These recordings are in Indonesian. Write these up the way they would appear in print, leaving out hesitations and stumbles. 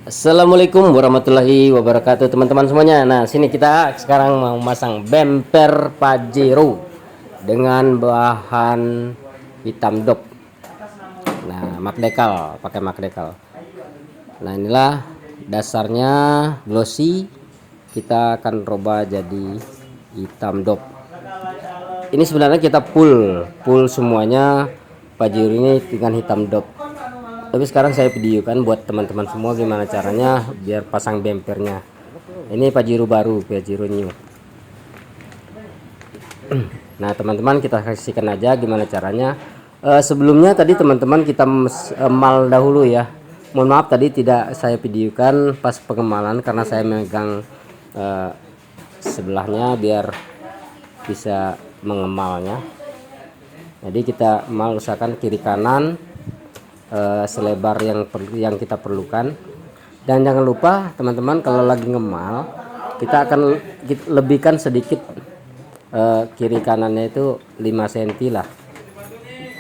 Assalamualaikum warahmatullahi wabarakatuh teman-teman semuanya. Nah, sini kita sekarang mau masang bemper Pajero dengan bahan hitam dop. Nah, magdekal, pakai magdekal. Nah, inilah dasarnya glossy. Kita akan rubah jadi hitam dop. Ini sebenarnya kita full semuanya Pajero ini dengan hitam dop. Tapi sekarang saya videokan buat teman-teman semua gimana caranya biar pasang bempernya. Ini Pajero baru, Pajero new. Nah, teman-teman kita saksikan aja gimana caranya. Sebelumnya tadi teman-teman kita emal dahulu ya. Mohon maaf tadi tidak saya videokan pas pengemalan karena saya megang sebelahnya biar bisa mengemalnya. Jadi kita emal usahakan kiri kanan selebar yang kita perlukan. Dan jangan lupa teman-teman kalau lagi ngemal kita akan lebihkan sedikit kiri kanannya itu 5 cm lah.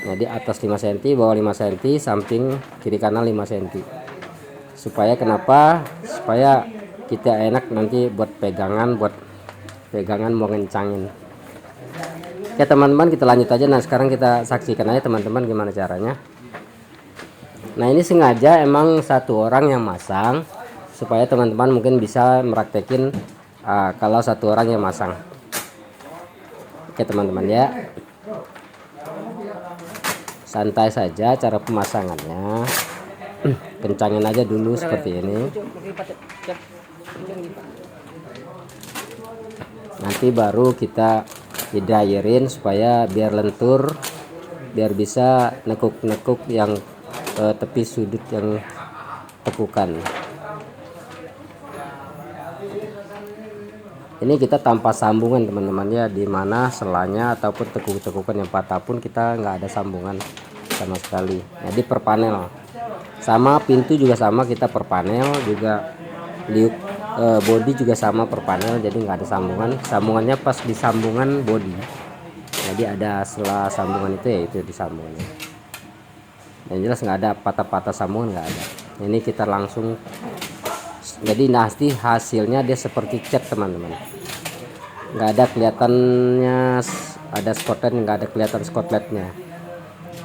Jadi atas 5 cm, bawah 5 cm, samping kiri kanan 5 cm. Supaya kenapa? Supaya kita enak nanti buat pegangan mau ngencangin. Oke teman-teman, kita lanjut aja. Nah, sekarang kita saksikan aja teman-teman gimana caranya. Nah, ini sengaja emang satu orang yang masang supaya teman-teman mungkin bisa meraktekin kalau satu orang yang masang. Oke teman-teman ya, santai saja cara pemasangannya. Kencangin aja dulu seperti ini, nanti baru kita hidrayerin supaya biar lentur, biar bisa nekuk-nekuk yang tepi sudut yang tekukan. Ini kita tanpa sambungan teman-teman ya, dimana selanya ataupun tekuk-tekukan yang patah pun kita nggak ada sambungan sama sekali. Jadi per panel sama, pintu juga sama, kita per panel juga, liuk body juga sama per panel, jadi nggak ada sambungannya pas di sambungan body. Jadi ada sela sambungan itu ya, itu di sambungannya. Yang jelas nggak ada patah-patah sambungan, nggak ada. Ini kita langsung, jadi nanti hasilnya dia seperti cat teman-teman, nggak ada kelihatannya ada skotlet, nggak ada kelihatan skotletnya,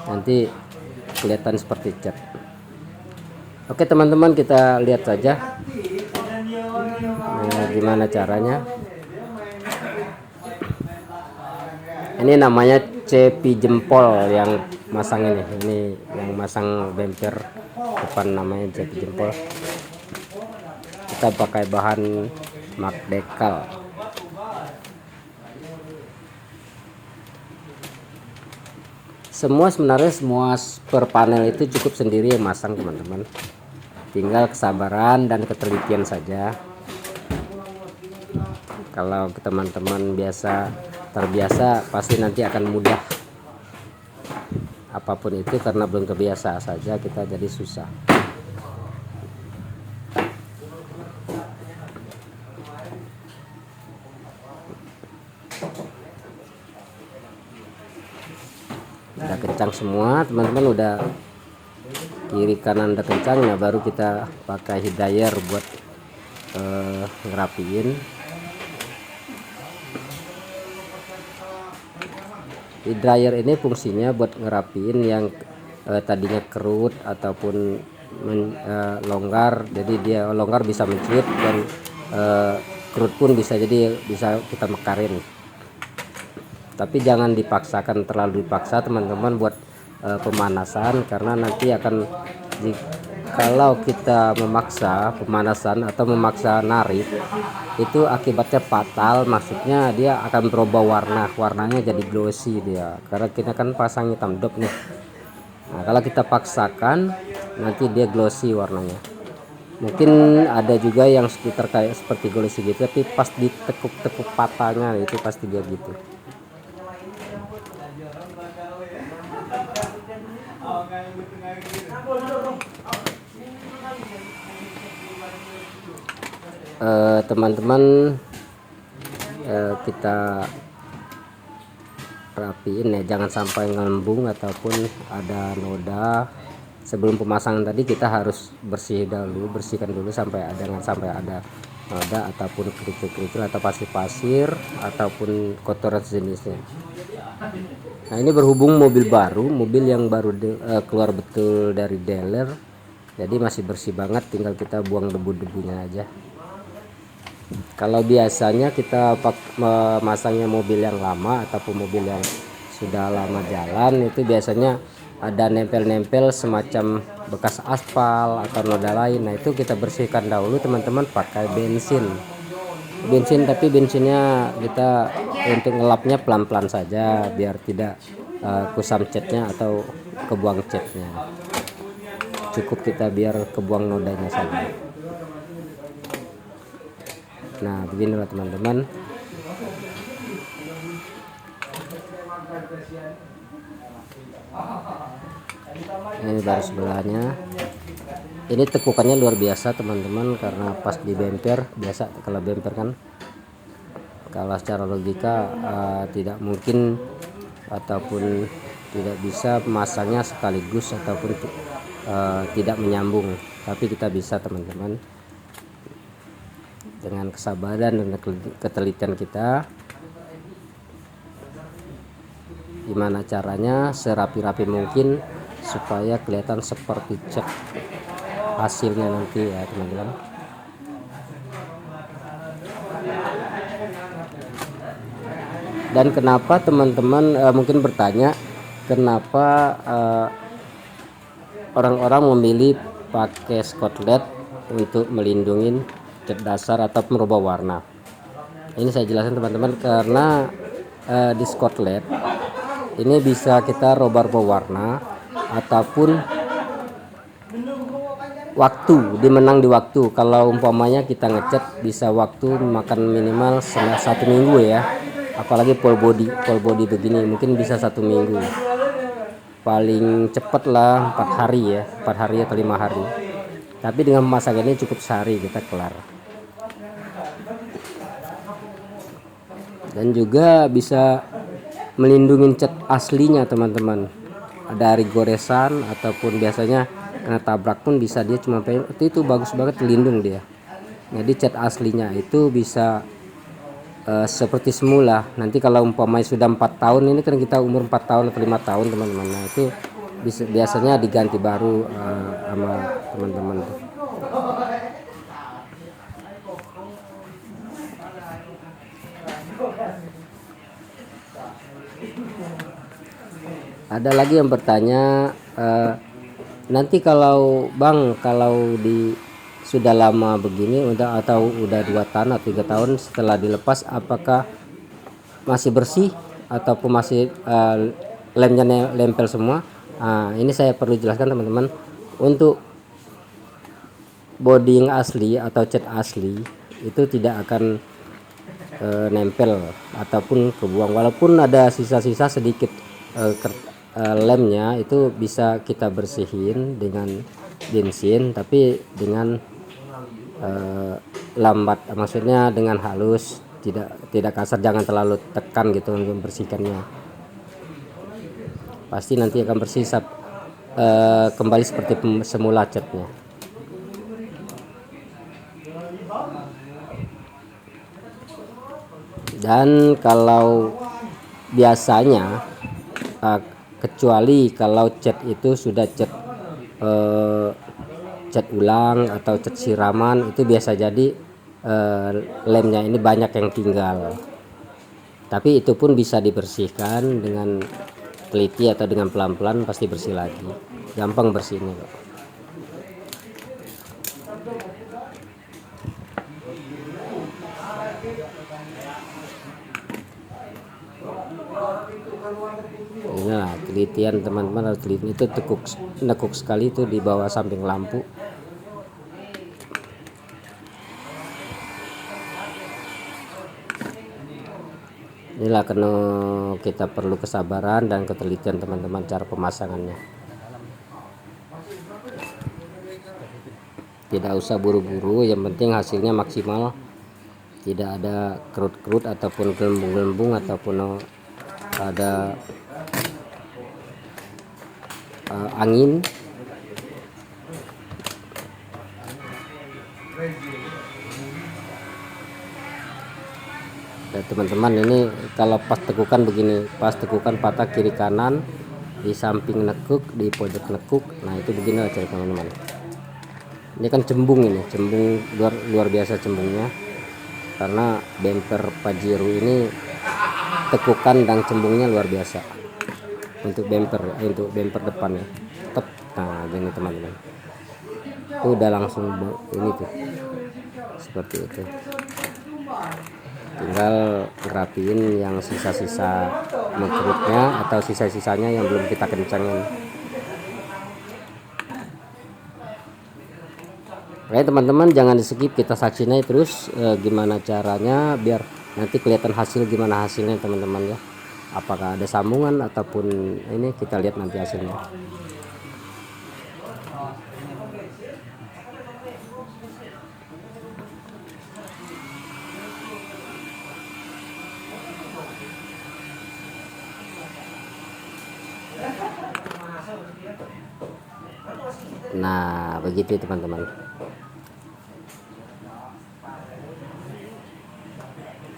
nanti kelihatan seperti cat. Oke teman-teman, kita lihat saja gimana caranya. Ini namanya Cepi Jempol yang masang ini yang masang bemper depan, namanya Cepi Jempol. Kita pakai bahan magdekal. Sebenarnya semua per panel itu cukup sendiri yang masang teman-teman, tinggal kesabaran dan ketelitian saja. Kalau teman-teman terbiasa pasti nanti akan mudah. Apapun itu karena belum terbiasa saja kita jadi susah. Udah kencang semua teman-teman, udah kiri kanan udah kencang. Nah, baru kita pakai hidryer buat ngerapiin. Hidryer ini fungsinya buat ngerapiin yang tadinya kerut ataupun longgar, jadi dia longgar bisa mencuit, dan kerut pun bisa, jadi bisa kita mekarin. Tapi jangan dipaksakan, terlalu dipaksa teman-teman buat pemanasan, karena nanti akan kalau kita memaksa pemanasan atau memaksa narik itu akibatnya fatal. Maksudnya dia akan berubah warnanya jadi glossy dia, karena kita kan pasang hitam dop nih. Nah, kalau kita paksakan nanti dia glossy warnanya. Mungkin ada juga yang sekitar kayak seperti glossy gitu, tapi pas ditekuk-tekuk patahnya itu pasti dia gitu. Teman-teman, kita rapiin ya, jangan sampai ngembung ataupun ada noda sebelum pemasangan tadi kita harus bersihkan dulu sampai ada noda ataupun kerikil-kerikil atau pasir-pasir ataupun kotoran sejenisnya. Nah, ini berhubung mobil yang baru keluar betul dari dealer, jadi masih bersih banget, tinggal kita buang debu-debunya aja. Kalau biasanya kita memasangnya mobil yang lama ataupun mobil yang sudah lama jalan, itu biasanya ada nempel-nempel semacam bekas aspal atau noda lain. Nah, itu kita bersihkan dahulu teman-teman pakai bensin, tapi bensinnya kita untuk ngelapnya pelan-pelan saja biar tidak kusam catnya atau kebuang catnya. Cukup kita biar kebuang nodanya saja. Nah, beginilah teman-teman. Ini baru sebelahnya. Ini tekukannya luar biasa teman-teman, karena pas di bemper, biasa kalau bemper kan kalau secara logika tidak mungkin ataupun tidak bisa memasangnya sekaligus ataupun tidak menyambung, tapi kita bisa teman-teman dengan kesabaran dan ketelitian kita. Gimana caranya serapi-rapi mungkin supaya kelihatan seperti cat hasilnya nanti ya teman-teman. Dan kenapa teman-teman mungkin bertanya kenapa orang-orang memilih pakai skotlet untuk melindungi cat dasar atau merubah warna. Ini saya jelaskan teman-teman, karena di skotlet ini bisa kita rubah warna ataupun waktu, dimenang di waktu. Kalau umpamanya kita ngecat bisa waktu makan minimal 1 minggu ya, apalagi full body begini mungkin bisa 1 minggu, paling cepat lah 4 hari ya, 4 hari atau 5 hari. Tapi dengan pemasangan ini cukup sehari kita kelar. Dan juga bisa melindungi cat aslinya teman-teman dari goresan ataupun biasanya kena tabrak pun bisa, dia cuma itu bagus banget lindung dia. Jadi cat aslinya itu bisa seperti semula. Nanti kalau umpamanya sudah 4 tahun, ini kan kita umur 4 tahun atau 5 tahun teman-teman, nah itu biasanya diganti baru sama teman-teman. Ada lagi yang bertanya, nanti kalau Bang, kalau sudah lama begini udah 2 tahun atau 3 tahun setelah dilepas, apakah masih bersih ataupun masih lemnya nempel semua? Ini saya perlu jelaskan teman-teman, untuk body yang asli atau cat asli itu tidak akan nempel ataupun kebuang, walaupun ada sisa-sisa sedikit lemnya itu bisa kita bersihin dengan bensin, tapi dengan lambat, maksudnya dengan halus, tidak kasar, jangan terlalu tekan gitu untuk membersihkannya. Pasti nanti akan bersih kembali seperti semula catnya. Dan kalau biasanya kecuali kalau cat itu sudah cat ulang atau cat siraman, itu biasa jadi lemnya ini banyak yang tinggal, tapi itu pun bisa dibersihkan dengan teliti atau dengan pelan-pelan, pasti bersih lagi, gampang bersihnya kok. Nah, telitian teman-teman, harus teliti, itu nekuk sekali itu di bawah samping lampu. Inilah karena kita perlu kesabaran dan ketelitian teman-teman cara pemasangannya. Tidak usah buru-buru, yang penting hasilnya maksimal, tidak ada kerut-kerut ataupun gelembung-gelembung ataupun ada angin. Ya, teman-teman, ini kalau pas tekukan begini, pas tekukan patah kiri kanan, di samping nekuk, di pojok nekuk. Nah itu begini aja teman-teman. Ini kan cembung, ini cembung luar biasa cembungnya, karena bumper Pajero ini tekukan dan cembungnya luar biasa untuk bumper depannya. Nah gini teman-teman, itu udah langsung ini tuh seperti itu. Tinggal ngerapiin yang sisa-sisa mengkerutnya atau sisa-sisanya yang belum kita kencangin. Oke teman-teman, jangan di skip, kita saksiin terus gimana caranya biar nanti kelihatan hasil, gimana hasilnya teman-teman ya. Apakah ada sambungan ataupun ini, kita lihat nanti hasilnya. Nah begitu teman-teman.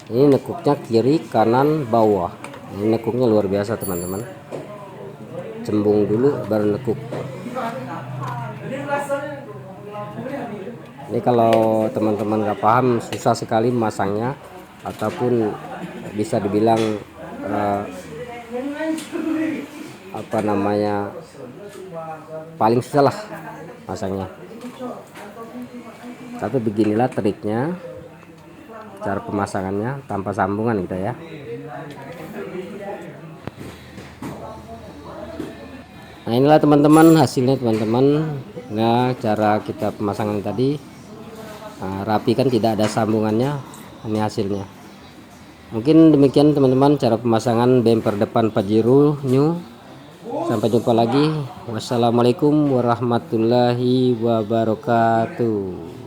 Ini nekuknya kiri kanan bawah, ini nekuknya luar biasa teman-teman. Cembung dulu baru nekuk. Ini kalau teman-teman gak paham, susah sekali memasangnya, ataupun bisa dibilang apa namanya, paling susah lah masangnya. Tapi beginilah triknya, cara pemasangannya tanpa sambungan gitu ya. Nah inilah teman-teman hasilnya teman-teman. Nah cara kita pemasangan tadi rapi kan, tidak ada sambungannya. Ini hasilnya. Mungkin demikian teman-teman cara pemasangan bumper depan Pajero New. Sampai jumpa lagi. Wassalamualaikum warahmatullahi wabarakatuh.